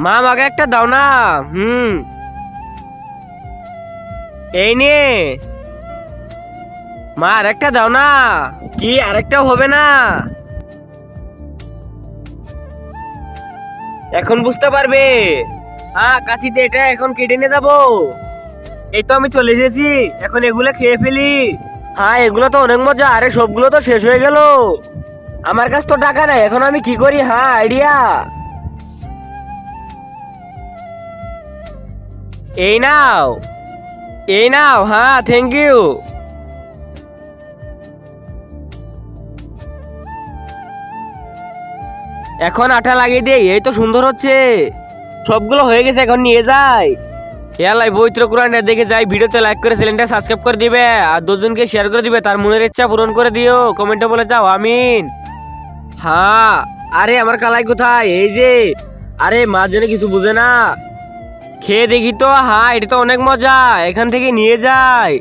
মা আমাকে একটা দাও না। এই নে। মা আরেকটা দাও না। কি আরেকটাও হবে না? এখন বুঝতে পারবে। হ্যাঁ, কাশিতে এটা এখন কেটে নিয়ে যাবো। এই তো আমি চলে এসেছি। এখন এগুলো খেয়ে ফেলি। হ্যাঁ, এগুলো তো অনেক মজা। আরে সবগুলো তো শেষ হয়ে গেল। আমার কাছে তো টাকা নাই, এখন আমি কি করি? হ্যাঁ, আইডিয়া। এই নাও। এই নাও। হ্যাঁ, থ্যাংক ইউ। এখন আঠা লাগিয়ে দেই। এই তো সুন্দর হচ্ছে। সবগুলো হয়ে গেছে, এখন নিয়ে যাই। এলাই পবিত্র কোরআনটা দেখে যাই। ভিডিওতে লাইক করে চ্যানেলটা সাবস্ক্রাইব করে দিবে আর দুজনকে শেয়ার করে দিবে। তার মনের ইচ্ছা পূরণ করে দিও। কমেন্টে বলে যাও আমিন। হ্যাঁ। আরে আমার কালাই কোথায়? এই যে। আরে মা যেন কিছু বুঝে না। খেয়ে দেখি তো। হ্যাঁ, এটা তো অনেক মজা। এখান থেকে নিয়ে যাই।